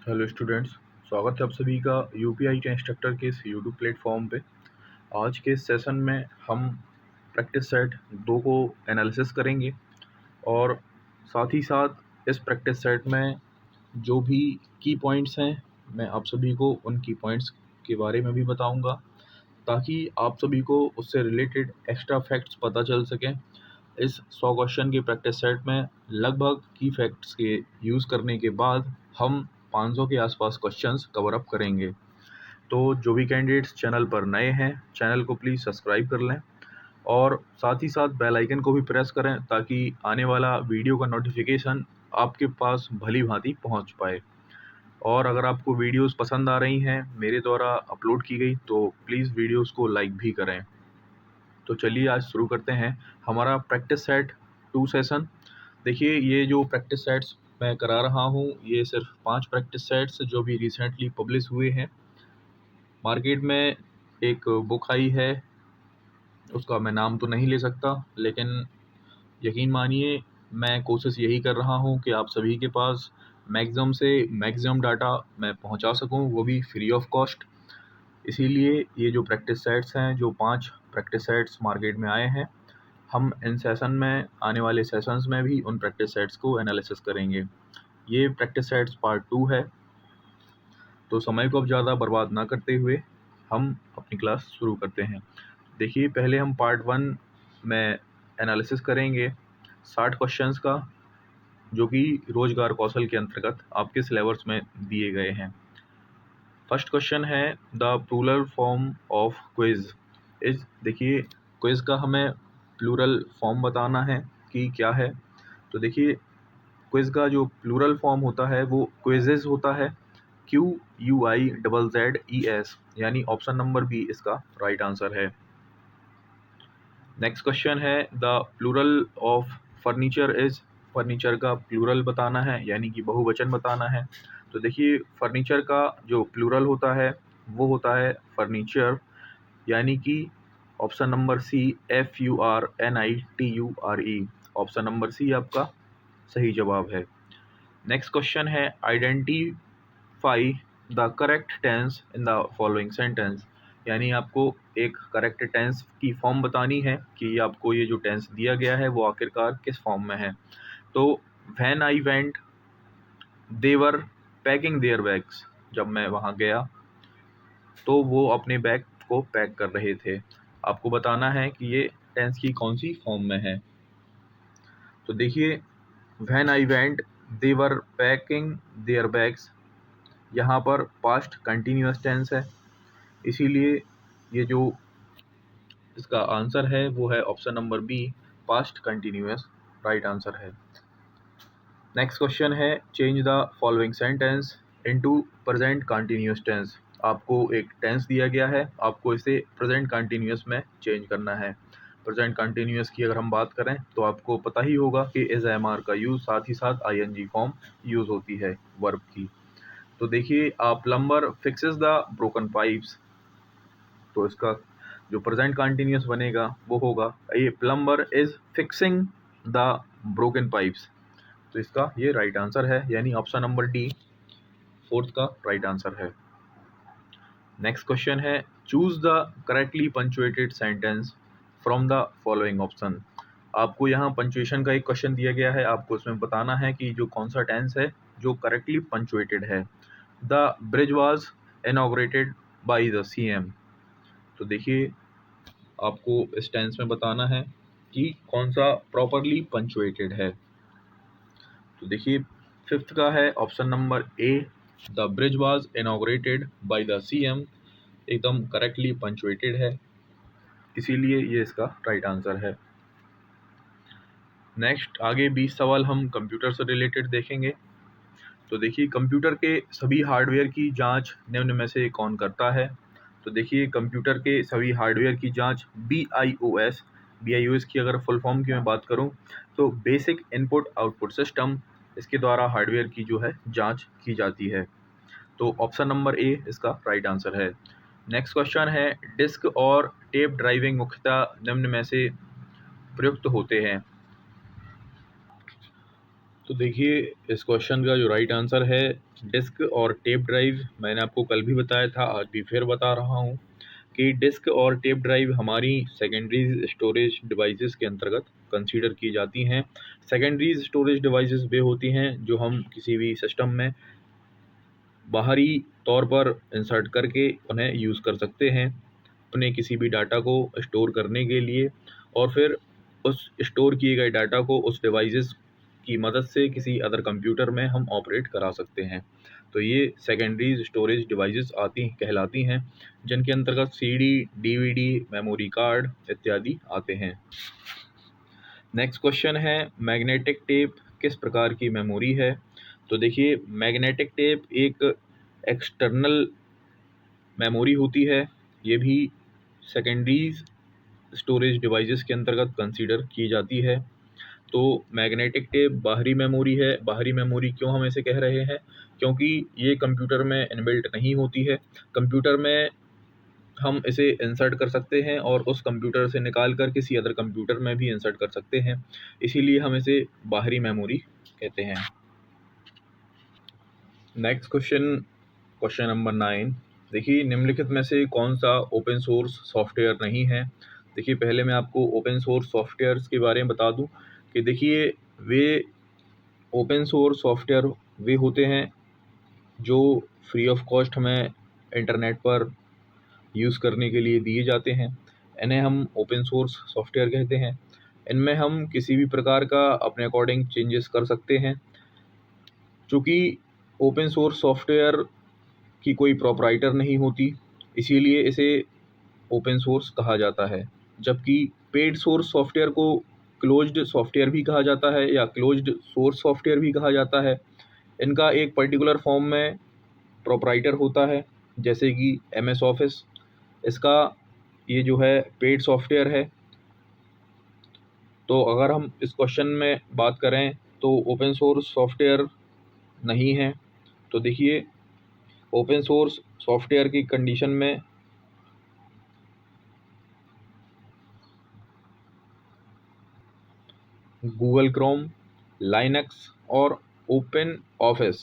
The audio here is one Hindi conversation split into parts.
हेलो स्टूडेंट्स, स्वागत है आप सभी का यूपीआई के इंस्ट्रक्टर के इस यूट्यूब प्लेटफॉर्म पे। आज के इस सेशन में हम प्रैक्टिस सेट 2 को एनालिसिस करेंगे और साथ ही साथ इस प्रैक्टिस सेट में जो भी की पॉइंट्स हैं मैं आप सभी को उन की पॉइंट्स के बारे में भी बताऊंगा, ताकि आप सभी को उससे रिलेटेड एक्स्ट्रा फैक्ट्स पता चल सकें। इस 100 क्वेश्चन के प्रैक्टिस सेट में लगभग की फैक्ट्स के यूज़ करने के बाद हम 500 के आसपास क्वेश्चंस कवर अप करेंगे। तो जो भी कैंडिडेट्स चैनल पर नए हैं, चैनल को प्लीज़ सब्सक्राइब कर लें और साथ ही साथ बेल आइकन को भी प्रेस करें, ताकि आने वाला वीडियो का नोटिफिकेशन आपके पास भली भांति पहुंच पाए। और अगर आपको वीडियोस पसंद आ रही हैं मेरे द्वारा अपलोड की गई, तो प्लीज़ वीडियोस को लाइक भी करें। तो चलिए आज शुरू करते हैं हमारा प्रैक्टिस सेट 2 सेशन। देखिए, ये जो प्रैक्टिस सेट्स मैं करा रहा हूँ, ये सिर्फ 5 प्रैक्टिस सेट्स जो भी रिसेंटली पब्लिश हुए हैं। मार्केट में एक बुक आई है, उसका मैं नाम तो नहीं ले सकता, लेकिन यकीन मानिए मैं कोशिश यही कर रहा हूँ कि आप सभी के पास मैक्सिमम से मैक्सिमम डाटा मैं पहुँचा सकूँ, वो भी फ्री ऑफ कॉस्ट। इसीलिए ये जो प्रैक्टिस सेट्स हैं, जो 5 प्रैक्टिस सेट्स मार्केट में आए हैं, हम इन सेशन में, आने वाले सेशंस में भी उन प्रैक्टिस सेट्स को एनालिसिस करेंगे। ये प्रैक्टिस सेट्स पार्ट 2 है। तो समय को अब ज़्यादा बर्बाद ना करते हुए हम अपनी क्लास शुरू करते हैं। देखिए, पहले हम पार्ट 1 में एनालिसिस करेंगे 60 क्वेश्चंस का, जो कि रोजगार कौशल के अंतर्गत आपके सिलेबस में दिए गए हैं। फर्स्ट क्वेश्चन है the plural form of quiz is. देखिए, क्विज का हमें प्लूरल फॉर्म बताना है कि क्या है। तो देखिए, क्विज का जो प्लूरल फॉर्म होता है वो क्विजेज होता है, QUIZZES, यानी ऑप्शन नंबर बी इसका राइट आंसर है। नेक्स्ट क्वेश्चन है the plural of furniture is. Furniture का प्लूरल बताना है, यानी कि बहुवचन बताना है। तो देखिए, फर्नीचर का जो प्लूरल होता है वो होता है फर्नीचर, यानी कि option number C FURNITURE। Option number C आपका सही जवाब है। नेक्स्ट क्वेश्चन है identify the correct tense in the following sentence, यानी आपको एक करेक्ट टेंस की फॉर्म बतानी है कि आपको ये जो टेंस दिया गया है वो आखिरकार किस फॉर्म में है। तो when I went they were packing their bags, जब मैं वहाँ गया तो वो अपने बैग को पैक कर रहे थे। आपको बताना है कि ये टेंस की कौन सी फॉर्म में है। तो देखिए, when I went they were packing their bags, यहाँ पर पास्ट कंटिन्यूअस टेंस है, इसीलिए ये जो इसका आंसर है वो है option number B, past continuous right answer है। नेक्स्ट क्वेश्चन है change the following sentence into present continuous tense. आपको एक टेंस दिया गया है, आपको इसे प्रेजेंट कंटिन्यूअस में चेंज करना है। प्रेजेंट कंटिन्यूअस की अगर हम बात करें तो आपको पता ही होगा कि इज एम आर का यूज़, साथ ही साथ ING फॉर्म यूज़ होती है वर्ब की। तो देखिए, plumber fixes the broken pipes, तो इसका जो प्रेजेंट कंटिन्यूअस बनेगा वो होगा ये plumber is fixing the broken pipes. तो इसका ये राइट आंसर है, यानी ऑप्शन नंबर डी फोर्थ का राइट आंसर है। नेक्स्ट क्वेश्चन है choose the correctly punctuated sentence from the following option. आपको यहाँ पंचुएशन का एक क्वेश्चन दिया गया है, आपको इसमें बताना है कि जो कौन सा टेंस है जो करेक्टली पंचुएटेड है। The bridge was inaugurated by the CM। तो देखिए, आपको इस टेंस में बताना है कि कौन सा प्रॉपरली पंचुएटेड है। तो देखिए, फिफ्थ का है option number A, the bridge was inaugurated by the CM, एकदम करेक्टली पंचुएटेड है, इसीलिए ये इसका राइट आंसर है। नेक्स्ट आगे 20 सवाल हम कंप्यूटर से रिलेटेड देखेंगे। तो देखिए, कंप्यूटर के सभी हार्डवेयर की जांच निम्न में से कौन करता है। तो देखिए, कंप्यूटर के सभी हार्डवेयर की जांच BIOS की अगर फुल फॉर्म की मैं बात करूं तो बेसिक इनपुट आउटपुट सिस्टम, इसके द्वारा हार्डवेयर की जो है जांच की जाती है। तो ऑप्शन नंबर ए इसका राइट आंसर है। नेक्स्ट क्वेश्चन है डिस्क और टेप ड्राइविंग मुख्यतः निम्न में से प्रयुक्त होते हैं। तो देखिए, इस क्वेश्चन का जो राइट आंसर है डिस्क और टेप ड्राइव। मैंने आपको कल भी बताया था, आज भी फिर बता रहा हूँ कि डिस्क और टेप ड्राइव हमारी सेकेंडरी स्टोरेज डिवाइसेस के अंतर्गत कंसीडर की जाती हैं। सेकेंडरी स्टोरेज डिवाइसेस वे होती हैं जो हम किसी भी सिस्टम में बाहरी तौर पर इंसर्ट करके उन्हें यूज़ कर सकते हैं अपने किसी भी डाटा को स्टोर करने के लिए, और फिर उस स्टोर किए गए डाटा को उस डिवाइसेस की मदद से किसी अदर कंप्यूटर में हम ऑपरेट करा सकते हैं। तो ये सेकेंडरी स्टोरेज डिवाइसेस कहलाती हैं, जिनके अंतर्गत सीडी, डीवीडी, मेमोरी कार्ड इत्यादि आते हैं। नेक्स्ट क्वेश्चन है, मैग्नेटिक टेप किस प्रकार की मेमोरी है? तो देखिए, मैग्नेटिक टेप एक एक्सटर्नल मेमोरी होती है। ये भी सेकेंडरी स्टोरेज डिवाइसेस के अंतर्गत कंसीडर की जाती है। तो मैग्नेटिक टेप बाहरी मेमोरी है। बाहरी मेमोरी क्यों हम ऐसे कह रहे हैं? क्योंकि ये कंप्यूटर में इनबिल्ट नहीं होती है। कंप्यूटर में हम इसे इंसर्ट कर सकते हैं और उस कंप्यूटर से निकाल कर किसी अदर कंप्यूटर में भी इंसर्ट कर सकते हैं, इसीलिए हम इसे बाहरी मेमोरी कहते हैं। Next question, question number 9। देखिए, निम्नलिखित में से कौन सा ओपन सोर्स सॉफ्टवेयर नहीं है? देखिए, पहले मैं आपको ओपन सोर्स सॉफ्टवेयर्स के बारे में बता दूं कि देखिए, वे ओपन सोर्स सॉफ्टवेयर वे होते हैं जो फ्री ऑफ कॉस्ट हमें इंटरनेट पर यूज़ करने के लिए दिए जाते हैं। इन्हें हम ओपन सोर्स सॉफ्टवेयर कहते हैं। इनमें हम किसी भी प्रकार का अपने अकॉर्डिंग चेंजेस कर सकते हैं। चूँकि ओपन सोर्स सॉफ्टवेयर की कोई प्रोप्राइटर नहीं होती, इसीलिए इसे ओपन सोर्स कहा जाता है। जबकि पेड सोर्स सॉफ्टवेयर को क्लोज्ड सॉफ्टवेयर भी कहा जाता है या क्लोज्ड सोर्स सॉफ्टवेयर भी कहा जाता है। इनका एक पर्टिकुलर फॉर्म में प्रोप्राइटर होता है, जैसे कि MS ऑफिस। इसका ये जो है पेड सॉफ्टवेयर है। तो अगर हम इस क्वेश्चन में बात करें तो ओपन सोर्स सॉफ्टवेयर नहीं है। तो देखिए, ओपन सोर्स सॉफ्टवेयर की कंडीशन में गूगल क्रोम, लाइनक्स और ओपन ऑफिस,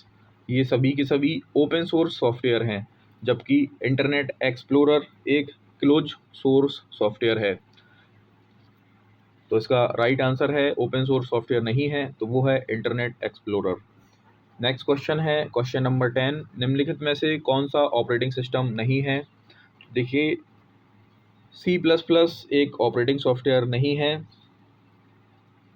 ये सभी के सभी ओपन सोर्स सॉफ्टवेयर हैं, जबकि इंटरनेट एक्सप्लोरर एक क्लोज सोर्स सॉफ्टवेयर है। तो इसका राइट आंसर है ओपन सोर्स सॉफ्टवेयर नहीं है, तो वो है इंटरनेट एक्सप्लोरर। नेक्स्ट क्वेश्चन है क्वेश्चन नंबर 10। निम्नलिखित में से कौन सा ऑपरेटिंग सिस्टम नहीं है? देखिए, C++ एक ऑपरेटिंग सॉफ्टवेयर नहीं है।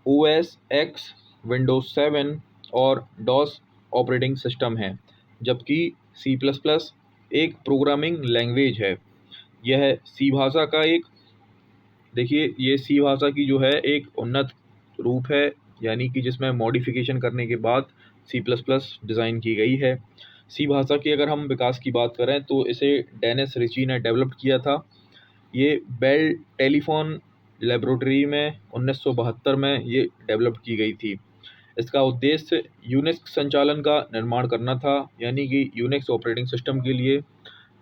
OS X, विंडोज़ 7 और DOS ऑपरेटिंग सिस्टम है, जबकि C++ एक प्रोग्रामिंग लैंग्वेज है। यह सी भाषा का एक देखिए, ये सी भाषा की जो है एक उन्नत रूप है, यानी कि जिसमें मॉडिफिकेशन करने के बाद C++ डिज़ाइन की गई है। सी भाषा की अगर हम विकास की बात करें तो इसे डेनिस रिची ने डेवलप किया था। ये बेल टेलीफोन लेबोरेटरी में 1972 में ये डेवलप की गई थी। इसका उद्देश्य यूनिक्स संचालन का निर्माण करना था, यानी कि यूनिक्स ऑपरेटिंग सिस्टम के लिए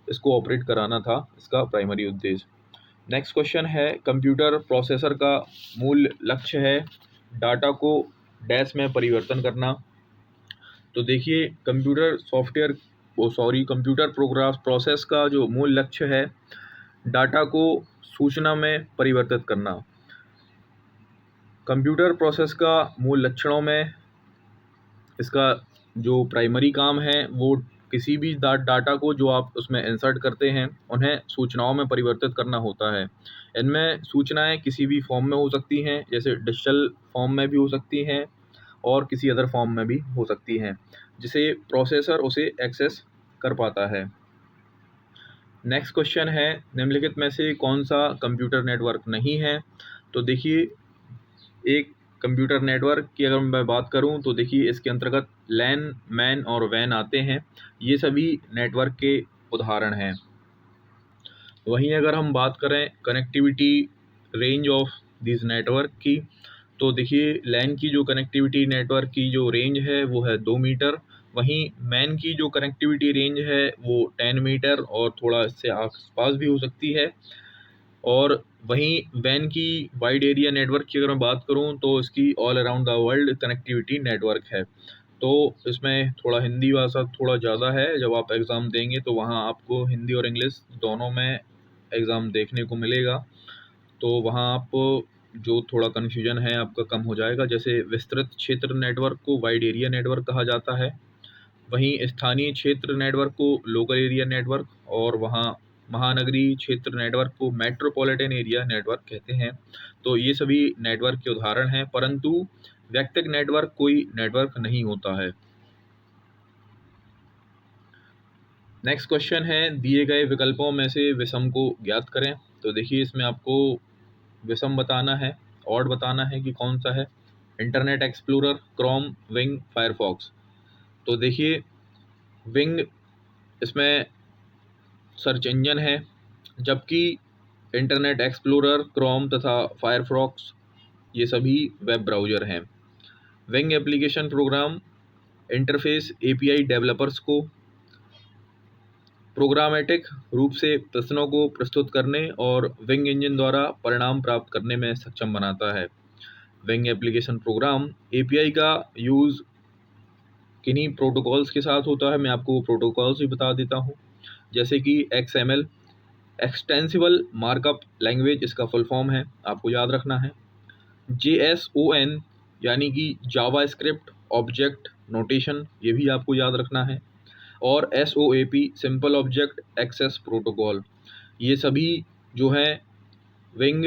इसको ऑपरेट कराना था इसका प्राइमरी उद्देश्य। नेक्स्ट क्वेश्चन है, कंप्यूटर प्रोसेसर का मूल लक्ष्य है डाटा को डैश में परिवर्तन करना। तो देखिए, कंप्यूटर प्रोग्राम प्रोसेस का जो मूल लक्ष्य है डाटा को सूचना में परिवर्तित करना। कंप्यूटर प्रोसेस का मूल लक्षणों में इसका जो प्राइमरी काम है वो किसी भी डाटा को जो आप उसमें इंसर्ट करते हैं उन्हें सूचनाओं में परिवर्तित करना होता है। इनमें सूचनाएं किसी भी फॉर्म में हो सकती हैं, जैसे डिजिटल फॉर्म में भी हो सकती हैं और किसी अदर फॉर्म में भी हो सकती हैं, जिसे प्रोसेसर उसे एक्सेस कर पाता है। नेक्स्ट क्वेश्चन है, निम्नलिखित में से कौन सा कंप्यूटर नेटवर्क नहीं है? तो देखिए, एक कंप्यूटर नेटवर्क की अगर मैं बात करूं तो देखिए, इसके अंतर्गत लैन, मैन और वैन आते हैं। ये सभी नेटवर्क के उदाहरण हैं। वहीं अगर हम बात करें connectivity range of this network की, तो देखिए, लैन की जो कनेक्टिविटी नेटवर्क की जो रेंज है वो है 2 मीटर। वहीं मैन की जो कनेक्टिविटी रेंज है वो 10 मीटर और थोड़ा इससे आसपास भी हो सकती है। और वहीं वैन की वाइड एरिया नेटवर्क की अगर मैं बात करूं तो इसकी all around the world connectivity network है। तो इसमें थोड़ा हिंदी भाषा थोड़ा ज़्यादा है, जब आप एग्ज़ाम देंगे तो वहाँ आपको हिंदी और इंग्लिश दोनों में एग्ज़ाम देखने को मिलेगा। तो वहाँ आप जो थोड़ा कन्फ्यूजन है आपका कम हो जाएगा। जैसे विस्तृत क्षेत्र नेटवर्क को वाइड एरिया नेटवर्क कहा जाता है, वहीं स्थानीय क्षेत्र नेटवर्क को लोकल एरिया नेटवर्क, और वहाँ महानगरीय क्षेत्र नेटवर्क को मेट्रोपॉलिटन एरिया नेटवर्क कहते हैं। तो ये सभी नेटवर्क के उदाहरण हैं, परंतु व्यक्तिगत नेटवर्क कोई नेटवर्क नहीं होता है। नेक्स्ट क्वेश्चन है, दिए गए विकल्पों में से विषम को ज्ञात करें। तो देखिए इसमें आपको विषम बताना है, ऑड बताना है कि कौन सा है। Internet explorer, Chrome, wing, Firefox. तो देखिए विंग इसमें सर्च इंजन है, जबकि इंटरनेट एक्सप्लोरर, क्रोम तथा फायरफॉक्स ये सभी वेब ब्राउज़र हैं। Wing application program interface API developers को प्रोग्रामेटिक रूप से प्रश्नों को प्रस्तुत करने और विंग इंजन द्वारा परिणाम प्राप्त करने में सक्षम बनाता है। विंग एप्लीकेशन प्रोग्राम एपीआई का यूज़ किन्हीं प्रोटोकॉल्स के साथ होता है। मैं आपको वो प्रोटोकॉल्स भी बता देता हूँ, जैसे कि XML एक्सटेंसिबल मार्कअप लैंग्वेज, इसका फुल फॉर्म है, आपको याद रखना है। JSON यानी कि जावा स्क्रिप्ट ऑब्जेक्ट नोटेशन, ये भी आपको याद रखना है। और SOAP simple object access protocol, ये सभी जो है विंग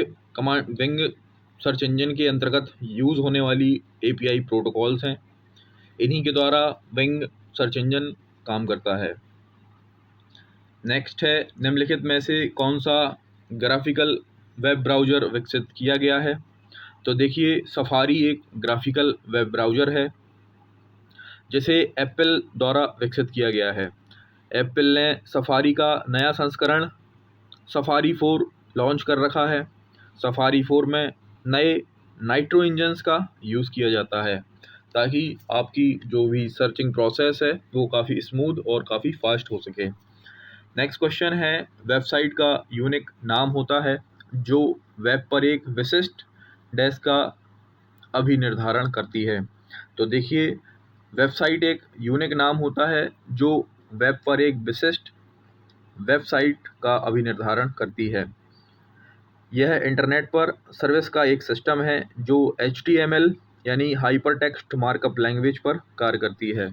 सर्च इंजन के अंतर्गत यूज़ होने वाली API प्रोटोकॉल्स हैं। इन्हीं के द्वारा विंग सर्च इंजन काम करता है। नेक्स्ट है, निम्नलिखित में से कौन सा ग्राफिकल वेब ब्राउज़र विकसित किया गया है। तो देखिए सफारी एक ग्राफिकल वेब ब्राउज़र है जिसे एप्पल द्वारा विकसित किया गया है। एप्पल ने सफारी का नया संस्करण सफारी 4 लॉन्च कर रखा है। सफारी 4 में नए नाइट्रो इंजन्स का यूज़ किया जाता है, ताकि आपकी जो भी सर्चिंग प्रोसेस है वो काफ़ी स्मूथ और काफ़ी फास्ट हो सके। नेक्स्ट क्वेश्चन है, वेबसाइट का यूनिक नाम होता है जो वेब पर एक विशिष्ट डेस्क का अभिनिर्धारण करती है। तो देखिए वेबसाइट एक यूनिक नाम होता है जो वेब पर एक विशिष्ट वेबसाइट का अभिनिर्धारण करती है। यह इंटरनेट पर सर्विस का एक सिस्टम है जो HTML यानी हाइपरटेक्स्ट मार्कअप लैंग्वेज पर कार्य करती है।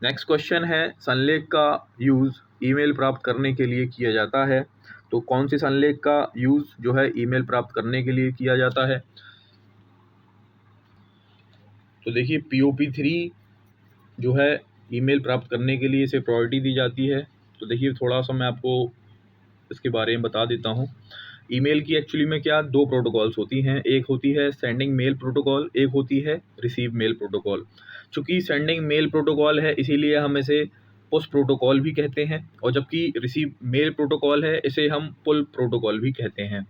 नेक्स्ट क्वेश्चन है, संलेख का यूज़ ईमेल प्राप्त करने के लिए किया जाता है। तो कौन सी संलेख का यूज़ जो है ईमेल प्राप्त करने के लिए किया जाता है। तो देखिए POP3 जो है ईमेल प्राप्त करने के लिए इसे प्रायोरिटी दी जाती है। तो देखिए थोड़ा सा मैं आपको इसके बारे में बता देता हूँ। ईमेल की एक्चुअली में क्या दो प्रोटोकॉल्स होती हैं, एक होती है सेंडिंग मेल प्रोटोकॉल, एक होती है रिसीव मेल प्रोटोकॉल। चूँकि सेंडिंग मेल प्रोटोकॉल है इसीलिए हम इसे पुश प्रोटोकॉल भी कहते हैं, और जबकि रिसीव मेल प्रोटोकॉल है इसे हम पुल प्रोटोकॉल भी कहते हैं।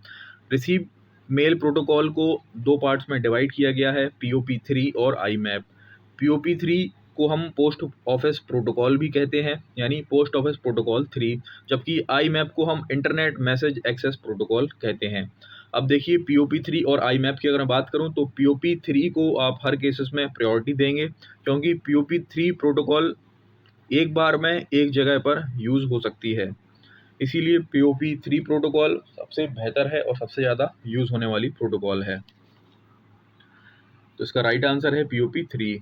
रिसीव मेल प्रोटोकॉल को दो पार्ट्स में डिवाइड किया गया है, POP3 और IMAP। POP3 को हम पोस्ट ऑफिस प्रोटोकॉल भी कहते हैं, यानी पोस्ट ऑफिस प्रोटोकॉल 3, जबकि IMAP को हम इंटरनेट मैसेज एक्सेस प्रोटोकॉल कहते हैं। अब देखिए POP3 और IMAP की अगर मैं बात करूं तो POP3 को आप हर केसेस में प्रायोरिटी देंगे, क्योंकि POP3 प्रोटोकॉल एक बार में एक जगह पर यूज़ हो सकती है, इसीलिए POP3 प्रोटोकॉल सबसे बेहतर है और सबसे ज़्यादा यूज़ होने वाली प्रोटोकॉल है। तो इसका राइट आंसर है POP3।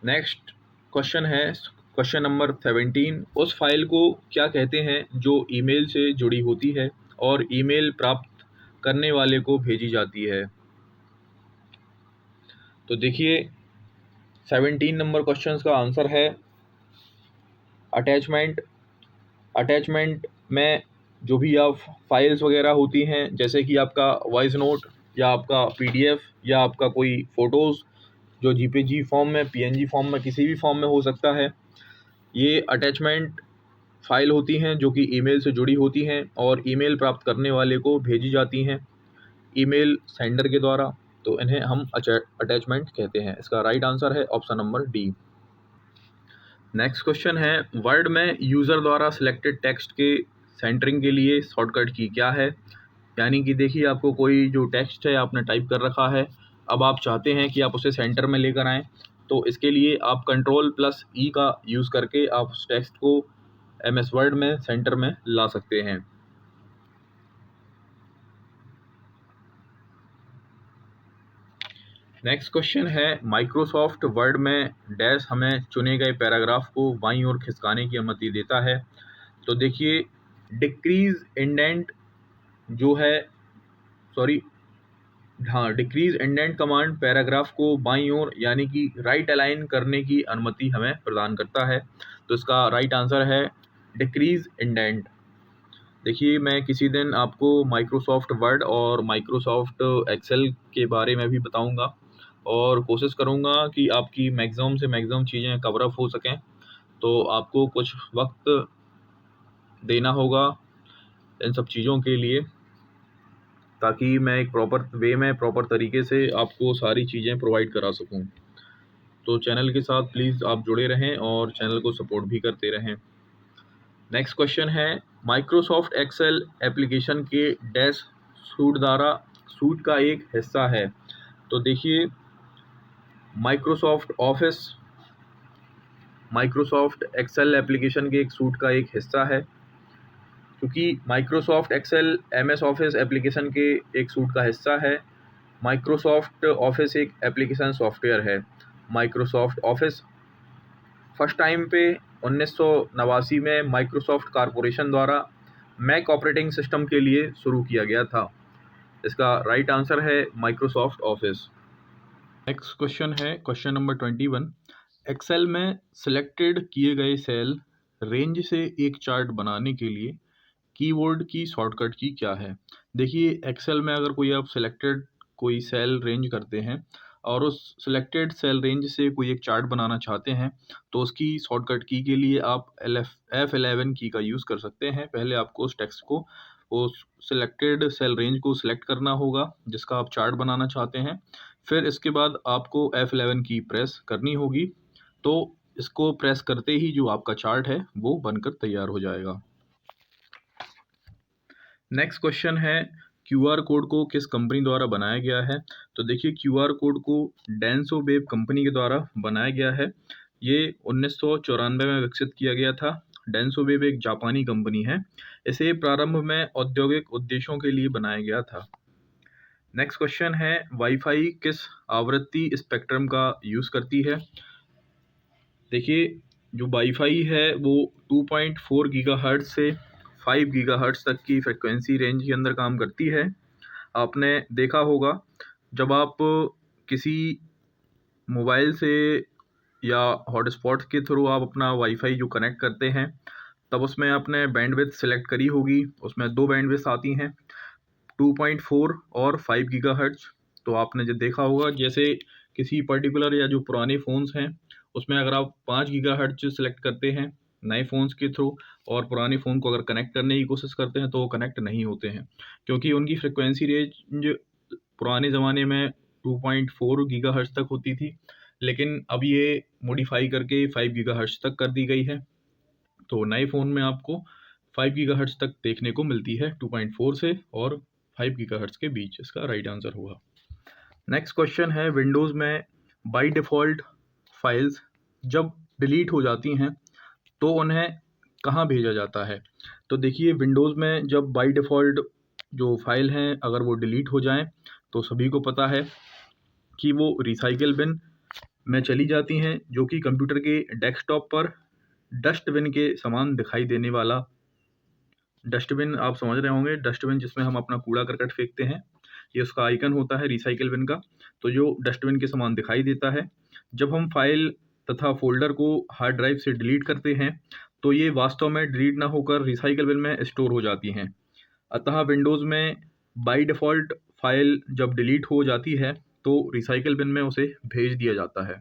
नेक्स्ट क्वेश्चन है, क्वेश्चन नंबर 17, उस फाइल को क्या कहते हैं जो ईमेल से जुड़ी होती है और ईमेल प्राप्त करने वाले को भेजी जाती है। तो देखिए 17 नंबर क्वेश्चन का आंसर है अटैचमेंट। अटैचमेंट में जो भी आप फाइल्स वगैरह होती हैं, जैसे कि आपका वॉइस नोट या आपका PDF या आपका कोई फ़ोटोज़ जो JPG फॉर्म में, PNG फॉर्म में, किसी भी फॉर्म में हो सकता है, ये अटैचमेंट फ़ाइल होती हैं जो कि ईमेल से जुड़ी होती हैं और ईमेल प्राप्त करने वाले को भेजी जाती हैं ईमेल सेंडर के द्वारा। तो इन्हें हम अटैचमेंट कहते हैं। इसका राइट आंसर है option number D. Next question है, वर्ड में यूज़र द्वारा सिलेक्टेड टेक्स्ट के सेंटरिंग के लिए शॉर्टकट की क्या है। यानी कि देखिए, आपको कोई जो टेक्स्ट है आपने टाइप कर रखा है, अब आप चाहते हैं कि आप उसे सेंटर में लेकर आएँ, तो इसके लिए आप कंट्रोल+E का यूज़ करके आप उस टेक्स्ट को MS वर्ड में सेंटर में ला सकते हैं। नेक्स्ट क्वेश्चन है, माइक्रोसॉफ्ट वर्ड में डैश हमें चुने गए पैराग्राफ को बाईं ओर खिसकाने की अनुमति देता है। तो देखिए, डिक्रीज इंडेंट जो है, सॉरी हाँ, डिक्रीज इंडेंट कमांड पैराग्राफ को बाईं ओर यानी कि राइट अलाइन करने की अनुमति हमें प्रदान करता है। तो इसका राइट आंसर है डिक्रीज इंडेंट। देखिए, मैं किसी दिन आपको माइक्रोसॉफ्ट वर्ड और माइक्रोसॉफ्ट एक्सेल के बारे में भी बताऊंगा और कोशिश करूंगा कि आपकी मैक्सिमम से मैक्सिमम चीज़ें कवर अप हो सकें। तो आपको कुछ वक्त देना होगा इन सब चीज़ों के लिए, ताकि मैं एक प्रॉपर वे में प्रॉपर तरीके से आपको सारी चीज़ें प्रोवाइड करा सकूं। तो चैनल के साथ प्लीज़ आप जुड़े रहें और चैनल को सपोर्ट भी करते रहें। नेक्स्ट क्वेश्चन है, माइक्रोसॉफ्ट एक्सेल एप्लीकेशन के डैश सूट का एक हिस्सा है। तो देखिए, माइक्रोसॉफ्ट एक्सेल एप्लीकेशन के एक सूट का एक हिस्सा है, क्योंकि Microsoft Excel MS office application के एक सूट का हिस्सा है। माइक्रोसॉफ्ट ऑफिस एक एप्लीकेशन सॉफ्टवेयर है। माइक्रोसॉफ्ट ऑफिस फर्स्ट टाइम पे 1989 में माइक्रोसॉफ्ट कॉरपोरेशन द्वारा मैक ऑपरेटिंग सिस्टम के लिए शुरू किया गया था। इसका राइट आंसर है माइक्रोसॉफ्ट ऑफिस। नेक्स्ट क्वेश्चन है क्वेश्चन नंबर 21। एक्सेल में सिलेक्टेड किए गए सेल रेंज से एक चार्ट बनाने के लिए कीबोर्ड की शॉर्टकट की क्या है। देखिए, एक्सेल में अगर कोई आप सिलेक्टेड कोई सेल रेंज करते हैं और उस सिलेक्टेड सेल रेंज से कोई एक चार्ट बनाना चाहते हैं, तो उसकी शॉर्टकट की के लिए आप F11 की का यूज़ कर सकते हैं। पहले आपको उस टेक्स्ट को, उस सिलेक्टेड सेल रेंज को सिलेक्ट करना होगा जिसका आप चार्ट बनाना चाहते हैं। फिर इसके बाद आपको F11 की प्रेस करनी होगी। तो इसको प्रेस करते ही जो आपका चार्ट है वो बनकर तैयार हो जाएगा। नेक्स्ट क्वेश्चन है, QR कोड को किस कंपनी द्वारा बनाया गया है। तो देखिए, QR कोड को डेंसो वेब कंपनी के द्वारा बनाया गया है। ये 1994 में विकसित किया गया था। डेंसो वेब एक जापानी कंपनी है। इसे प्रारंभ में औद्योगिक उद्देश्यों के लिए बनाया गया था। नेक्स्ट क्वेश्चन है, वाईफाई किस आवृत्ति स्पेक्ट्रम का यूज़ करती है। देखिए, जो वाईफाई है वो 2.4 गीगाहर्ट्ज़ से 5 गीगाहर्ट्ज़ तक की फ्रिक्वेंसी रेंज के अंदर काम करती है। आपने देखा होगा, जब आप किसी मोबाइल से या हॉटस्पॉट के थ्रू आप अपना वाईफाई जो कनेक्ट करते हैं, तब उसमें आपने बैंडविड्थ सेलेक्ट करी होगी। उसमें 2 बैंडविड्थ आती हैं, 2.4 और 5 गीगाहर्ट्ज़। तो आपने जो देखा होगा, जैसे किसी पर्टिकुलर या जो पुराने फ़ोन्स हैं उसमें अगर आप 5 गीगाहर्ट्ज़ सेलेक्ट करते हैं नए फ़ोन्स के थ्रू, और पुराने फ़ोन को अगर कनेक्ट करने की कोशिश करते हैं तो वो कनेक्ट नहीं होते हैं, क्योंकि उनकी फ्रिक्वेंसी रेंज पुराने ज़माने में 2.4 गीगाहर्ट्ज़ तक होती थी, लेकिन अब ये मॉडिफाई करके 5 गीगाहर्ट्ज़ तक कर दी गई है। तो नए फ़ोन में आपको 5 गीगाहर्ट्ज़ तक देखने को मिलती है, 2.4 से और 5 गीगाहर्ट्ज़ के बीच। इसका राइट आंसर होगा। नेक्स्ट क्वेश्चन है, विंडोज़ में बाय डिफ़ॉल्ट फाइल्स जब डिलीट हो जाती हैं तो उन्हें कहाँ भेजा जाता है। तो देखिए, विंडोज़ में जब बाय डिफ़ॉल्ट जो फाइल हैं अगर वो डिलीट हो जाएं, तो सभी को पता है कि वो रिसाइकिल बिन में चली जाती हैं, जो कि कंप्यूटर के डेस्कटॉप पर डस्टबिन के समान दिखाई देने वाला, डस्टबिन आप समझ रहे होंगे, डस्टबिन जिसमें हम अपना कूड़ा करकट फेंकते हैं, ये उसका आइकन होता है रिसाइकिल बिन का। तो जो डस्टबिन के समान दिखाई देता है, जब हम फाइल तथा फोल्डर को हार्ड ड्राइव से डिलीट करते हैं तो ये वास्तव में डिलीट ना होकर रिसाइकिल बिन में स्टोर हो जाती हैं। अतः विंडोज़ में बाय डिफ़ॉल्ट फाइल जब डिलीट हो जाती है तो रिसाइकिल बिन में उसे भेज दिया जाता है।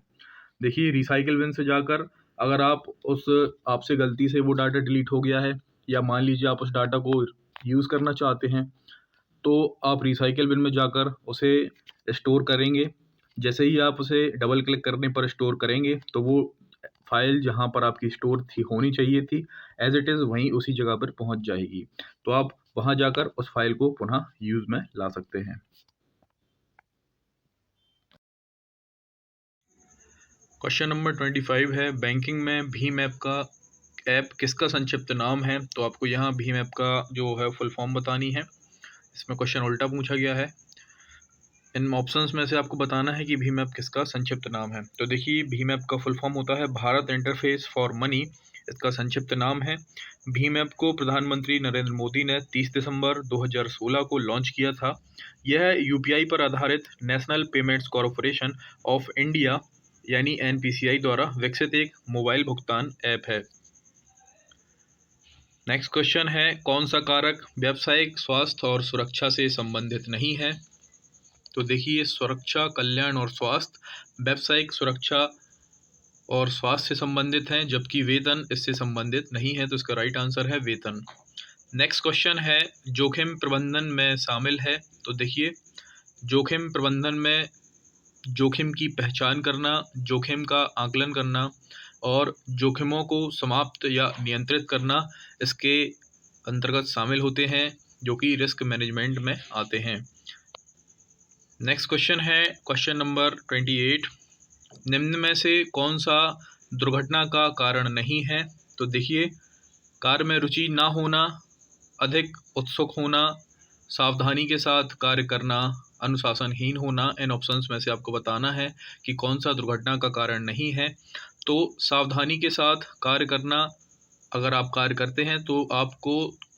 देखिए, रिसाइकिल बिन से जाकर अगर आप आपसे गलती से वो डाटा डिलीट हो गया है, या मान लीजिए आप उस डाटा को यूज़ करना चाहते हैं, तो आप रिसाइकिल बिन में जाकर उसे स्टोर करेंगे। जैसे ही आप उसे डबल क्लिक करने पर स्टोर करेंगे तो वो फाइल जहाँ पर आपकी स्टोर थी होनी चाहिए थी एज इट इज़ वहीं उसी जगह पर पहुँच जाएगी। तो आप वहाँ जाकर उस फाइल को पुनः यूज़ में ला सकते हैं। क्वेश्चन नंबर 25 है, बैंकिंग में भीम ऐप का किसका संक्षिप्त नाम है? तो आपको यहाँ भीम ऐप का जो है फुल फॉर्म बतानी है। इसमें क्वेश्चन उल्टा पूछा गया है। इन ऑप्शंस में से आपको बताना है कि भीम ऐप किसका संक्षिप्त नाम है। तो देखिए, भीम ऐप का फुल फॉर्म होता है भारत इंटरफेस फॉर मनी। इसका संक्षिप्त नाम है। भीम ऐप को प्रधानमंत्री नरेंद्र मोदी ने 30 दिसंबर 2016 को लॉन्च किया था। यह यूपीआई पर आधारित national payments corporation of India यानी एनपीसीआई द्वारा विकसित एक मोबाइल भुगतान ऐप है। नेक्स्ट क्वेश्चन है, कौन सा कारक व्यावसायिक स्वास्थ्य और सुरक्षा से संबंधित नहीं है? तो देखिए, सुरक्षा, कल्याण और स्वास्थ्य व्यावसायिक सुरक्षा और स्वास्थ्य से संबंधित हैं, जबकि वेतन इससे संबंधित नहीं है। तो इसका राइट आंसर है वेतन। नेक्स्ट क्वेश्चन है, जोखिम प्रबंधन में शामिल है। तो देखिए, जोखिम प्रबंधन में जोखिम की पहचान करना, जोखिम का आकलन करना और जोखिमों को समाप्त या नियंत्रित करना इसके अंतर्गत शामिल होते हैं, जो कि रिस्क मैनेजमेंट में आते हैं। नेक्स्ट क्वेश्चन है क्वेश्चन नंबर 28, निम्न में से कौन सा दुर्घटना का कारण नहीं है? तो देखिए, कार्य में रुचि ना होना, अधिक उत्सुक होना, सावधानी के साथ कार्य करना, अनुशासनहीन होना। इन ऑप्शंस में से आपको बताना है कि कौन सा दुर्घटना का कारण नहीं है। तो सावधानी के साथ कार्य करना, अगर आप कार्य करते हैं तो आपको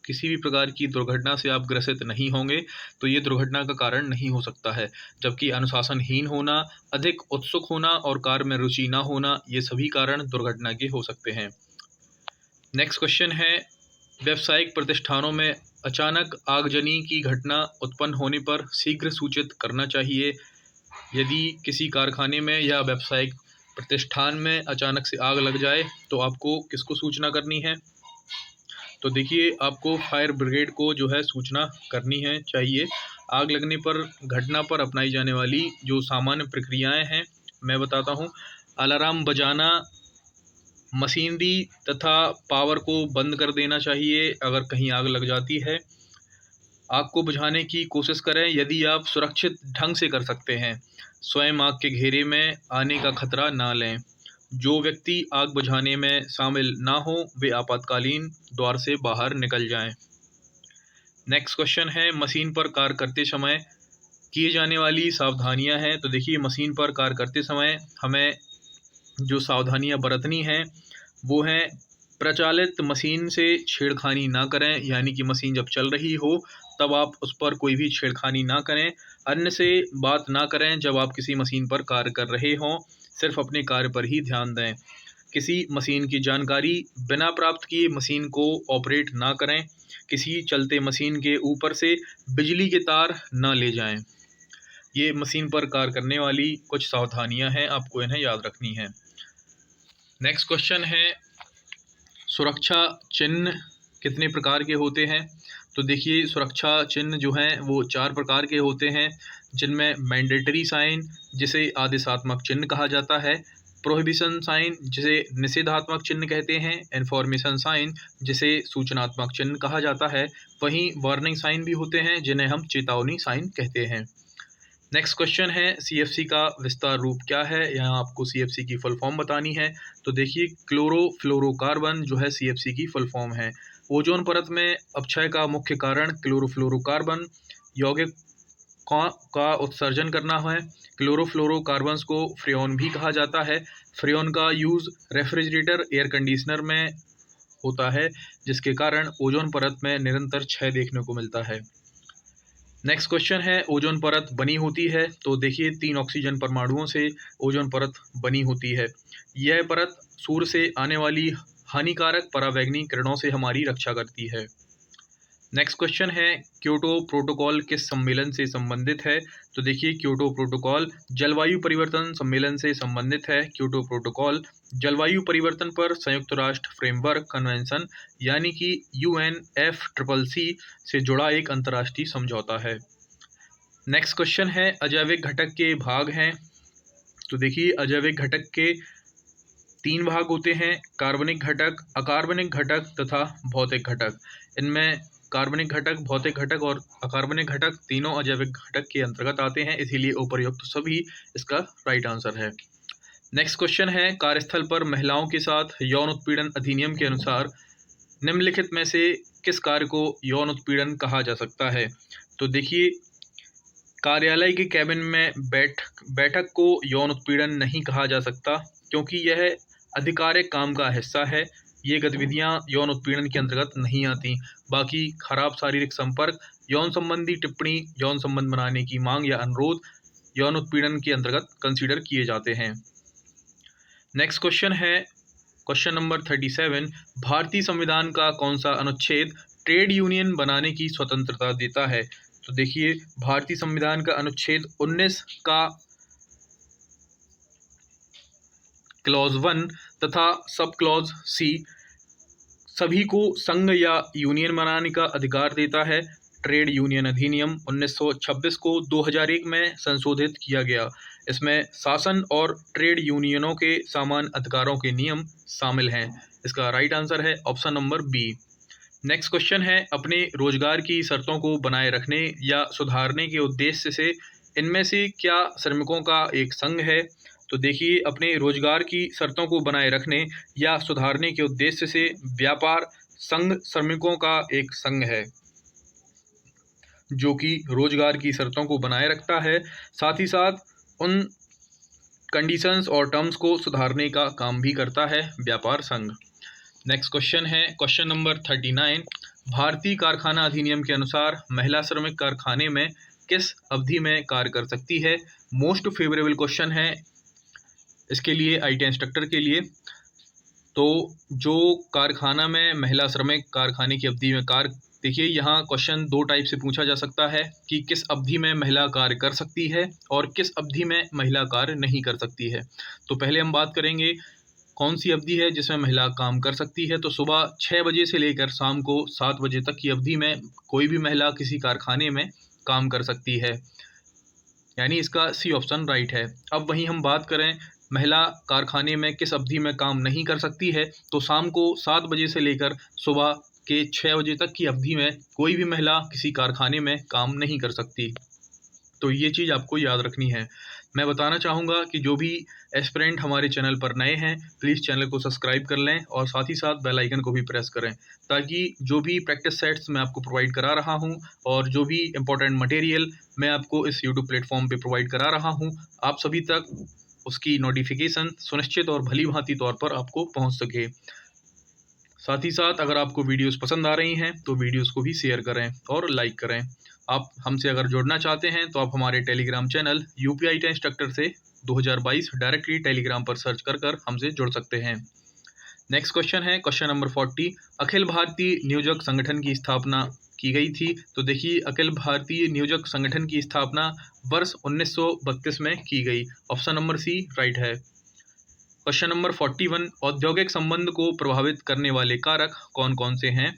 किसी भी प्रकार की दुर्घटना से आप ग्रसित नहीं होंगे, तो ये दुर्घटना का कारण नहीं हो सकता है। जबकि अनुशासनहीन होना, अधिक उत्सुक होना और कार्य में रुचि ना होना, ये सभी कारण दुर्घटना के हो सकते हैं। नेक्स्ट क्वेश्चन है, व्यावसायिक प्रतिष्ठानों में अचानक आगजनी की घटना उत्पन्न होने पर शीघ्र सूचित करना चाहिए। यदि किसी कारखाने में या व्यावसायिक प्रतिष्ठान में अचानक से आग लग जाए तो आपको किसको सूचना करनी है? तो देखिए, आपको फायर ब्रिगेड को जो है सूचना करनी है चाहिए। आग लगने पर घटना पर अपनाई जाने वाली जो सामान्य प्रक्रियाएं हैं मैं बताता हूँ। अलार्म बजाना, मशीनरी तथा पावर को बंद कर देना चाहिए अगर कहीं आग लग जाती है। आग को बुझाने की कोशिश करें यदि आप सुरक्षित ढंग से कर सकते हैं। स्वयं आग के घेरे में आने का खतरा ना लें। जो व्यक्ति आग बुझाने में शामिल ना हो वे आपातकालीन द्वार से बाहर निकल जाएं। नेक्स्ट क्वेश्चन है, मशीन पर कार्य करते समय किए जाने वाली सावधानियां हैं। तो देखिए, मशीन पर कार्य करते समय हमें जो सावधानियां बरतनी हैं वो हैं, प्रचालित मशीन से छेड़खानी ना करें, यानी कि मशीन जब चल रही हो तब आप उस पर कोई भी छेड़खानी ना करें। अन्य से बात ना करें जब आप किसी मशीन पर कार्य कर रहे हों, सिर्फ अपने कार्य पर ही ध्यान दें। किसी मशीन की जानकारी बिना प्राप्त किए मशीन को ऑपरेट ना करें। किसी चलते मशीन के ऊपर से बिजली के तार ना ले जाएं। ये मशीन पर कार्य करने वाली कुछ सावधानियां हैं, आपको इन्हें याद रखनी है। नेक्स्ट क्वेश्चन है, सुरक्षा चिन्ह कितने प्रकार के होते हैं? तो देखिए, सुरक्षा चिन्ह जो हैं वो 4 प्रकार के होते हैं, जिनमें मैंडेटरी साइन जिसे आदेशात्मक चिन्ह कहा जाता है, प्रोहिबिशन साइन जिसे निषेधात्मक चिन्ह कहते हैं, इन्फॉर्मेशन साइन जिसे सूचनात्मक चिन्ह कहा जाता है, वहीं वार्निंग साइन भी होते हैं जिन्हें हम चेतावनी साइन कहते हैं। नेक्स्ट क्वेश्चन है, सीएफसी का विस्तार रूप क्या है? यहाँ आपको सीएफसी की फुल फॉर्म बतानी है। तो देखिए, क्लोरोफ्लोरोकार्बन जो है सीएफसी की फुल फॉर्म है। ओजोन परत में अपक्षय का मुख्य कारण क्लोरोफ्लोरोकार्बन यौगिक का उत्सर्जन करना है। क्लोरोफ्लोरोकार्बन्स को फ्रेऑन भी कहा जाता है। फ्रेऑन का यूज़ रेफ्रिजरेटर, एयर कंडीशनर में होता है, जिसके कारण ओजोन परत में निरंतर क्षय देखने को मिलता है। नेक्स्ट क्वेश्चन है, ओजोन परत बनी होती है। तो देखिए, 3 ऑक्सीजन परमाणुओं से ओजोन परत बनी होती है। यह परत सूर्य से आने वाली हानिकारक पराबैंगनी किरणों से हमारी रक्षा करती है। नेक्स्ट क्वेश्चन है, क्योटो प्रोटोकॉल किस सम्मेलन से संबंधित है? तो देखिए, क्योटो प्रोटोकॉल जलवायु परिवर्तन सम्मेलन से संबंधित है। क्योटो प्रोटोकॉल जलवायु परिवर्तन पर संयुक्त राष्ट्र फ्रेमवर्क कन्वेंशन यानी कि UNFCCC से जुड़ा एक अंतर्राष्ट्रीय समझौता है। नेक्स्ट क्वेश्चन है, अजैविक घटक के भाग हैं। तो देखिए, अजैविक घटक के तीन भाग होते हैं, कार्बनिक घटक, अकार्बनिक घटक तथा भौतिक घटक। इनमें कार्बनिक घटक, भौतिक घटक और अकार्बनिक घटक तीनों अजैविक घटक के अंतर्गत आते हैं, इसीलिए उपर्युक्त सभी इसका राइट आंसर है। नेक्स्ट क्वेश्चन है, कार्यस्थल पर महिलाओं के साथ यौन उत्पीड़न अधिनियम के अनुसार निम्नलिखित में से किस कार्य को यौन उत्पीड़न कहा जा सकता है? तो देखिए, कार्यालय के कैबिन में बैठक को यौन उत्पीड़न नहीं कहा जा सकता, क्योंकि यह आधिकारिक काम का हिस्सा है। ये गतिविधियां यौन उत्पीड़न के अंतर्गत नहीं आती। बाकी खराब शारीरिक संपर्क, यौन संबंधी टिप्पणी, यौन संबंध बनाने की मांग या अनुरोध यौन उत्पीड़न के अंतर्गत कंसीडर किए जाते हैं। नेक्स्ट क्वेश्चन है, क्वेश्चन नंबर 37, भारतीय संविधान का कौन सा अनुच्छेद ट्रेड यूनियन बनाने की स्वतंत्रता देता है? तो देखिए, भारतीय संविधान का अनुच्छेद 19 का क्लॉज 1 तथा सब क्लॉज सी सभी को संघ या यूनियन बनाने का अधिकार देता है। ट्रेड यूनियन अधिनियम 1926 को 2001 में संशोधित किया गया। इसमें शासन और ट्रेड यूनियनों के समान अधिकारों के नियम शामिल हैं। इसका राइट आंसर है option number B. Next question है, अपने रोजगार की शर्तों को बनाए रखने या सुधारने के उद्देश्य से इनमें से क्या श्रमिकों का एक संघ है? तो देखिए, अपने रोजगार की शर्तों को बनाए रखने या सुधारने के उद्देश्य से व्यापार संघ श्रमिकों का एक संघ है, जो कि रोजगार की शर्तों को बनाए रखता है, साथ ही साथ उन कंडीशंस और टर्म्स को सुधारने का काम भी करता है व्यापार संघ। नेक्स्ट क्वेश्चन है, क्वेश्चन नंबर 39, भारतीय कारखाना अधिनियम के अनुसार महिला श्रमिक कारखाने में किस अवधि में कार्य कर सकती है? मोस्ट फेवरेबल क्वेश्चन है इसके लिए, आईटी इंस्ट्रक्टर के लिए। तो जो कारखाना में महिला श्रमिक कारखाने की अवधि में कार्य, देखिए यहाँ क्वेश्चन दो टाइप से पूछा जा सकता है कि किस अवधि में महिला कार्य कर सकती है और किस अवधि में महिला कार्य नहीं कर सकती है। तो पहले हम बात करेंगे कौन सी अवधि है जिसमें महिला काम कर सकती है। तो सुबह 6 बजे से लेकर शाम को 7 बजे तक की अवधि में कोई भी महिला किसी कारखाने में काम कर सकती है, यानी इसका सी ऑप्शन राइट है। अब वहीं हम बात करें महिला कारखाने में किस अवधि में काम नहीं कर सकती है, तो शाम को 7 बजे से लेकर सुबह के 6 बजे तक की अवधि में कोई भी महिला किसी कारखाने में काम नहीं कर सकती। तो ये चीज़ आपको याद रखनी है। मैं बताना चाहूँगा कि जो भी एस्पिरेंट हमारे चैनल पर नए हैं, प्लीज़ चैनल को सब्सक्राइब कर लें और साथ ही साथ बेल आइकन को भी प्रेस करें, ताकि जो भी प्रैक्टिस सेट्स मैं आपको प्रोवाइड करा रहा हूँ और जो भी इम्पोर्टेंट मटेरियल मैं आपको इस यूट्यूब प्लेटफॉर्म पे प्रोवाइड करा रहा हूँ, आप सभी तक उसकी नोटिफिकेशन सुनिश्चित और भली भांति तौर पर आपको पहुँच सके। साथ ही साथ अगर आपको वीडियोस पसंद आ रही हैं तो वीडियोस को भी शेयर करें और लाइक करें। आप हमसे अगर जुड़ना चाहते हैं तो आप हमारे टेलीग्राम चैनल यूपीआईटी इंस्ट्रक्टर से 2022 डायरेक्टली टेलीग्राम पर सर्च कर हमसे जुड़ सकते हैं। नेक्स्ट क्वेश्चन है, क्वेश्चन नंबर 40, अखिल भारतीय नियोजक संगठन की स्थापना की गई थी? तो देखिए, अखिल भारतीय नियोजक संगठन की स्थापना वर्ष 1932 में की गई। ऑप्शन नंबर सी राइट है। क्वेश्चन नंबर 41, औद्योगिक संबंध को प्रभावित करने वाले कारक कौन कौन से हैं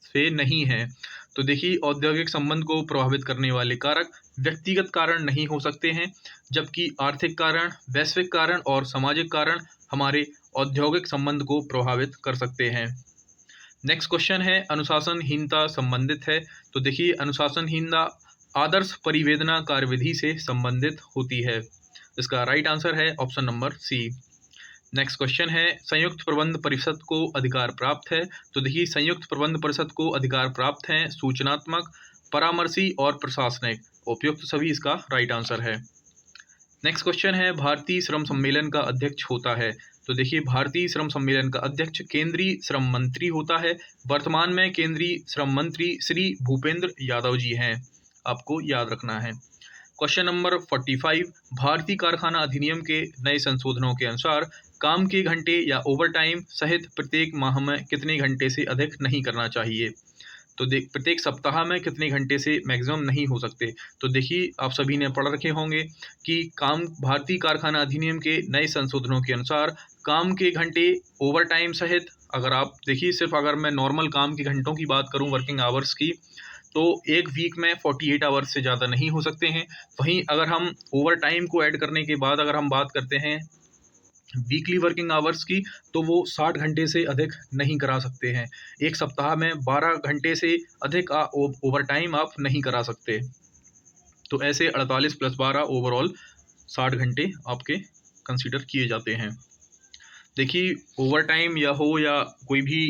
से नहीं हैं? तो देखिए, औद्योगिक संबंध को प्रभावित करने वाले कारक व्यक्तिगत कारण नहीं हो सकते हैं, जबकि आर्थिक कारण, वैश्विक कारण और सामाजिक कारण हमारे औद्योगिक संबंध को प्रभावित कर सकते हैं। नेक्स्ट क्वेश्चन है, अनुशासनहीनता संबंधित है? तो देखिए, अनुशासनहीनता आदर्श परिवेदना कार्यविधि से संबंधित होती है। इसका राइट आंसर है ऑप्शन नंबर सी। नेक्स्ट क्वेश्चन है, संयुक्त प्रबंध परिषद को अधिकार प्राप्त है? तो देखिए, संयुक्त प्रबंध परिषद को अधिकार प्राप्त हैं सूचनात्मक, परामर्शी और प्रशासनिक। उपयुक्त सभी इसका राइट आंसर है। नेक्स्ट क्वेश्चन है, भारतीय श्रम सम्मेलन का अध्यक्ष होता है? तो देखिए, भारतीय श्रम सम्मेलन का अध्यक्ष केंद्रीय श्रम मंत्री होता है। वर्तमान में केंद्रीय श्रम मंत्री श्री भूपेंद्र यादव जी हैं, आपको याद रखना है। क्वेश्चन नंबर 45, भारतीय कारखाना अधिनियम के नए संशोधनों के अनुसार काम के घंटे या ओवरटाइम सहित प्रत्येक माह में कितने घंटे से अधिक नहीं करना चाहिए? तो प्रत्येक सप्ताह में कितने घंटे से मैक्सिमम नहीं हो सकते? तो देखिए, आप सभी ने पढ़ रखे होंगे कि भारतीय कारखाना अधिनियम के नए संशोधनों के अनुसार काम के घंटे ओवरटाइम सहित, अगर आप देखिए, सिर्फ अगर मैं नॉर्मल काम के घंटों की बात करूं, वर्किंग आवर्स की, तो एक वीक में 48 आवर्स से ज़्यादा नहीं हो सकते हैं। वहीं अगर हम ओवर टाइम को ऐड करने के बाद अगर हम बात करते हैं वीकली वर्किंग आवर्स की, तो वो 60 घंटे से अधिक नहीं करा सकते हैं। एक सप्ताह में 12 घंटे से अधिक ओवर टाइम आप नहीं करा सकते। तो ऐसे 48 प्लस 12 ओवरऑल 60 घंटे आपके कंसीडर किए जाते हैं। देखिए, ओवर टाइम या हो या कोई भी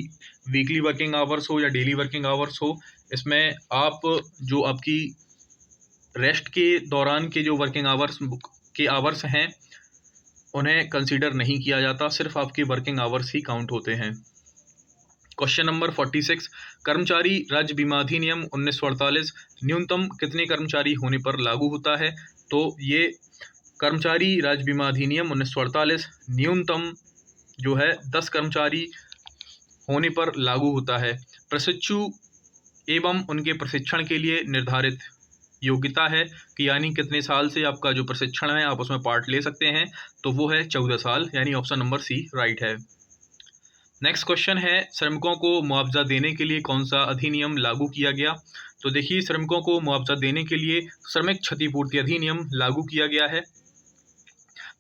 वीकली वर्किंग आवर्स हो या डेली वर्किंग आवर्स हो, इसमें आप जो आपकी रेस्ट के दौरान के जो वर्किंग आवर्स हैं, उन्हें कंसीडर नहीं किया जाता, सिर्फ आपके वर्किंग आवर्स ही काउंट होते हैं। क्वेश्चन नंबर 46, कर्मचारी राज्य बीमा अधिनियम 1948 न्यूनतम कितने कर्मचारी होने पर लागू होता है? तो ये कर्मचारी राज्य बीमा अधिनियम 1948 न्यूनतम जो है 10 कर्मचारी होने पर लागू होता है। प्रशिक्षु एवं उनके प्रशिक्षण के लिए निर्धारित योग्यता है कि यानी कितने साल से आपका जो प्रशिक्षण है आप उसमें पार्ट ले सकते हैं, तो वो है 14 साल, यानी ऑप्शन नंबर सी राइट है। नेक्स्ट क्वेश्चन है, श्रमिकों को मुआवजा देने के लिए कौन सा अधिनियम लागू किया गया? तो देखिए, श्रमिकों को मुआवजा देने के लिए श्रमिक क्षतिपूर्ति अधिनियम लागू किया गया है।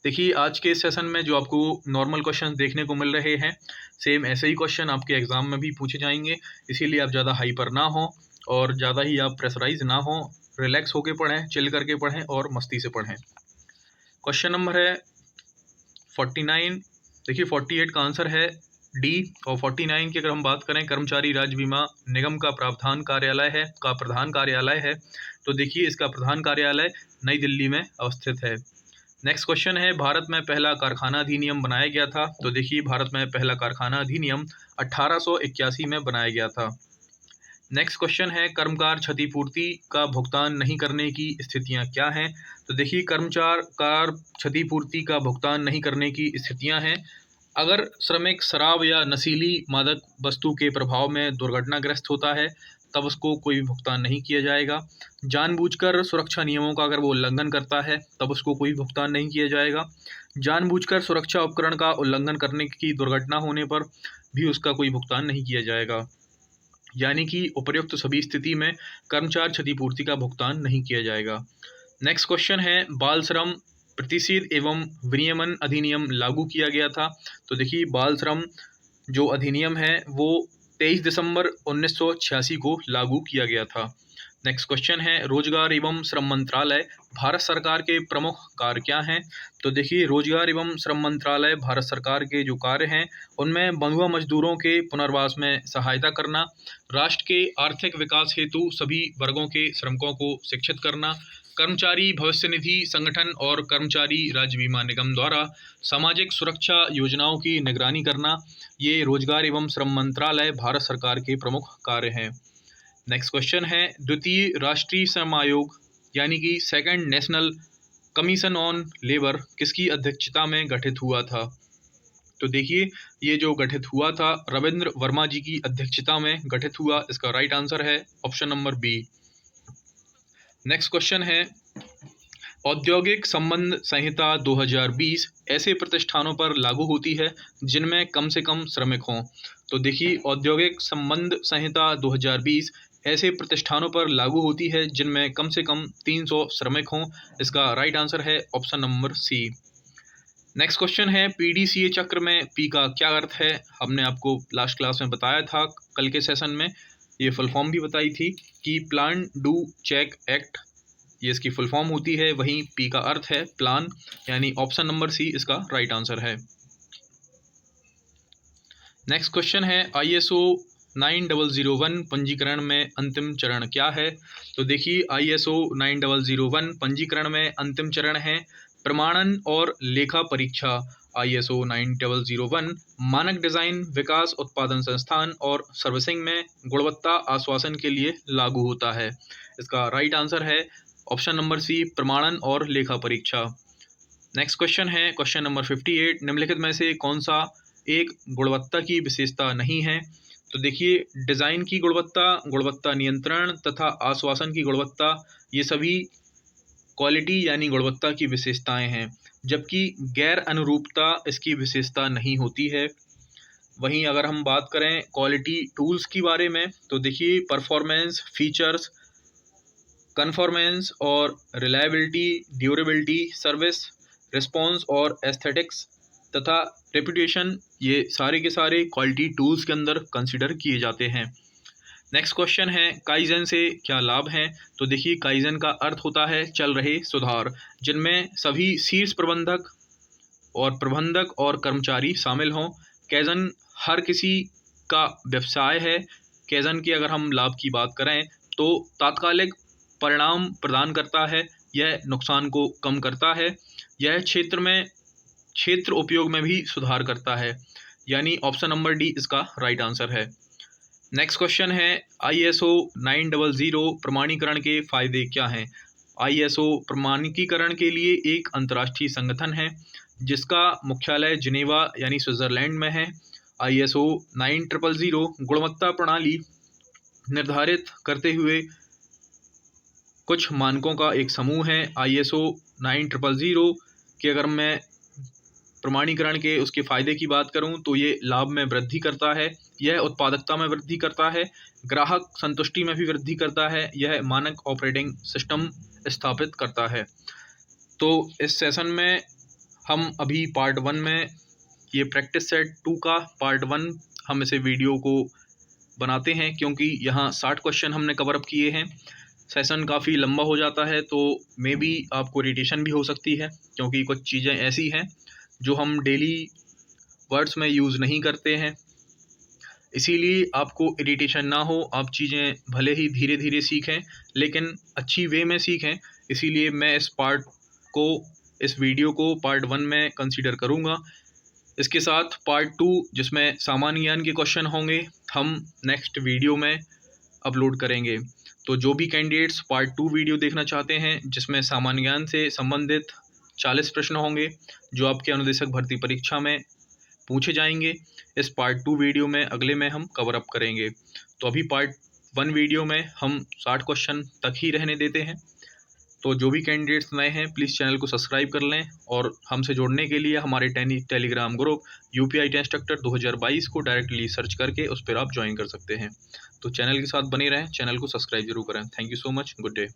देखिए, आज के सेशन में जो आपको नॉर्मल क्वेश्चन देखने को मिल रहे हैं, सेम ऐसे ही क्वेश्चन आपके एग्जाम में भी पूछे जाएंगे, इसीलिए आप ज़्यादा हाइपर ना हो और ज़्यादा ही आप प्रेशराइज ना हो, रिलैक्स होके पढ़ें, चिल करके पढ़ें और मस्ती से पढ़ें। क्वेश्चन नंबर है 49। देखिए, 48 का आंसर है डी, और 49 की अगर हम बात करें, कर्मचारी राज्य बीमा निगम का प्रधान कार्यालय है, तो देखिए इसका प्रधान कार्यालय नई दिल्ली में अवस्थित है। नेक्स्ट क्वेश्चन है, भारत में पहला कारखाना अधिनियम बनाया गया था? तो देखिए, भारत में पहला कारखाना अधिनियम 1881 में बनाया गया था। नेक्स्ट क्वेश्चन है, कर्मकार क्षतिपूर्ति का भुगतान नहीं करने की स्थितियां क्या हैं? तो देखिए, कर्मचार क्षतिपूर्ति का भुगतान नहीं करने की स्थितियां हैं, अगर श्रमिक शराब या नशीली मादक वस्तु के प्रभाव में दुर्घटनाग्रस्त होता है, तब उसको कोई भी भुगतान नहीं किया जाएगा। जानबूझकर सुरक्षा नियमों का अगर वो उल्लंघन करता है, तब उसको कोई भुगतान नहीं किया जाएगा। जानबूझकर सुरक्षा उपकरण का उल्लंघन करने की दुर्घटना होने पर भी उसका कोई भुगतान नहीं किया जाएगा। यानी कि उपर्युक्त सभी स्थिति में कर्मचारी क्षतिपूर्ति का भुगतान नहीं किया जाएगा। नेक्स्ट क्वेश्चन है, बाल श्रम प्रतिषेध एवं विनियमन अधिनियम लागू किया गया था? तो देखिए, बाल श्रम जो अधिनियम है वो 23 दिसंबर 1986 को लागू किया गया था। नेक्स्ट क्वेश्चन है, रोजगार एवं श्रम मंत्रालय भारत सरकार के प्रमुख कार्य क्या हैं? तो देखिए, रोजगार एवं श्रम मंत्रालय भारत सरकार के जो कार्य हैं उनमें बंधुआ मजदूरों के पुनर्वास में सहायता करना, राष्ट्र के आर्थिक विकास हेतु सभी वर्गों के श्रमिकों को शिक्षित करना, कर्मचारी भविष्य निधि संगठन और कर्मचारी राज्य बीमा निगम द्वारा सामाजिक सुरक्षा योजनाओं की निगरानी करना, ये रोजगार एवं श्रम मंत्रालय भारत सरकार के प्रमुख कार्य हैं। नेक्स्ट क्वेश्चन है, द्वितीय राष्ट्रीय श्रम आयोग यानी कि second national commission on labour किसकी अध्यक्षता में गठित हुआ था? तो देखिए, ये जो गठित हुआ था रविंद्र वर्मा जी की अध्यक्षता में गठित हुआ, इसका राइट आंसर है option number B. Next question है, औद्योगिक संबंध संहिता 2020 ऐसे प्रतिष्ठानों पर लागू होती है जिनमें कम से कम श्रमिक हों? तो देखिए, औद्योगिक संबंध संहिता 2020 ऐसे प्रतिष्ठानों पर लागू होती है जिनमें कम से कम 300 श्रमिक हों, इसका राइट आंसर है ऑप्शन नंबर सी। नेक्स्ट क्वेश्चन है, पीडीसीए चक्र में पी का क्या अर्थ है? हमने आपको लास्ट क्लास में बताया था, कल के सेशन में ये फुल फॉर्म भी बताई थी कि प्लान डू चेक एक्ट, ये इसकी फुल फॉर्म होती है, वहीं पी का अर्थ है प्लान, यानी ऑप्शन नंबर सी इसका राइट आंसर है। नेक्स्ट क्वेश्चन है, ISO 9001 पंजीकरण में अंतिम चरण क्या है? तो देखिए, ISO 9001 पंजीकरण में अंतिम चरण है प्रमाणन और लेखा परीक्षा। ISO 9001 मानक डिजाइन विकास उत्पादन संस्थान और सर्विसिंग में गुणवत्ता आश्वासन के लिए लागू होता है, इसका राइट आंसर है ऑप्शन नंबर सी प्रमाणन और लेखा परीक्षा। नेक्स्ट क्वेश्चन है, क्वेश्चन नंबर 58, निम्नलिखित में से कौन सा एक गुणवत्ता की विशेषता नहीं है? तो देखिए, डिज़ाइन की गुणवत्ता, गुणवत्ता नियंत्रण तथा आश्वासन की गुणवत्ता, ये सभी क्वालिटी यानी गुणवत्ता की विशेषताएं हैं, जबकि गैर अनुरूपता इसकी विशेषता नहीं होती है। वहीं अगर हम बात करें क्वालिटी टूल्स के बारे में, तो देखिए, परफॉर्मेंस, फीचर्स, कन्फॉर्मेंस और रिलायबिलिटी, ड्यूरेबिलिटी, सर्विस रिस्पॉन्स और एस्थेटिक्स, तथा रेपुटेशन, ये सारे के सारे क्वालिटी टूल्स के अंदर कंसिडर किए जाते हैं। नेक्स्ट क्वेश्चन है, काइजन से क्या लाभ हैं? तो देखिए, काइजन का अर्थ होता है चल रहे सुधार, जिनमें सभी शीर्ष प्रबंधक और कर्मचारी शामिल हों। काइजन हर किसी का व्यवसाय है। काइजन के अगर हम लाभ की बात करें तो तात्कालिक परिणाम प्रदान करता है, यह नुकसान को कम करता है, यह क्षेत्र उपयोग में भी सुधार करता है। यानी ऑप्शन नंबर डी इसका राइट आंसर है। नेक्स्ट क्वेश्चन है, ISO 900 प्रमाणीकरण के फायदे क्या हैं? ISO प्रमाणीकरण के लिए एक अंतर्राष्ट्रीय संगठन है जिसका मुख्यालय जिनेवा यानी स्विट्जरलैंड में है। ISO 900 गुणवत्ता प्रणाली निर्धारित करते हुए कुछ मानकों का एक समूह है। ISO 900 के अगर मैं प्रमाणीकरण के उसके फ़ायदे की बात करूं तो ये लाभ में वृद्धि करता है, यह उत्पादकता में वृद्धि करता है, ग्राहक संतुष्टि में भी वृद्धि करता है, यह मानक ऑपरेटिंग सिस्टम स्थापित करता है। तो इस सेशन में हम अभी पार्ट 1 में ये प्रैक्टिस सेट 2 का पार्ट 1 हम इसे वीडियो को बनाते हैं क्योंकि यहाँ 60 क्वेश्चन हमने कवर अप किए हैं। सेशन काफ़ी लंबा हो जाता है तो मे बी आपको इरिटेशन भी हो सकती है क्योंकि कुछ चीज़ें ऐसी हैं जो हम डेली वर्ड्स में यूज़ नहीं करते हैं। इसीलिए आपको इरिटेशन ना हो, आप चीज़ें भले ही धीरे धीरे सीखें लेकिन अच्छी वे में सीखें। इसीलिए मैं इस वीडियो को पार्ट 1 में कंसीडर करूँगा। इसके साथ पार्ट 2 जिसमें सामान्य ज्ञान के क्वेश्चन होंगे हम नेक्स्ट वीडियो में अपलोड करेंगे। तो जो भी कैंडिडेट्स पार्ट 2 वीडियो देखना चाहते हैं जिसमें सामान्य ज्ञान से संबंधित 40 प्रश्न होंगे जो आपके अनुदेशक भर्ती परीक्षा में पूछे जाएंगे, इस पार्ट 2 वीडियो में अगले में हम कवर अप करेंगे। तो अभी पार्ट 1 वीडियो में हम 60 क्वेश्चन तक ही रहने देते हैं। तो जो भी कैंडिडेट्स नए हैं प्लीज़ चैनल को सब्सक्राइब कर लें और हमसे जुड़ने के लिए हमारे Telegram group UPI test instructor 2022 को डायरेक्टली सर्च करके उस पर आप ज्वाइन कर सकते हैं। तो चैनल के साथ बने रहें, चैनल को सब्सक्राइब जरूर करें। Thank you so much, good day.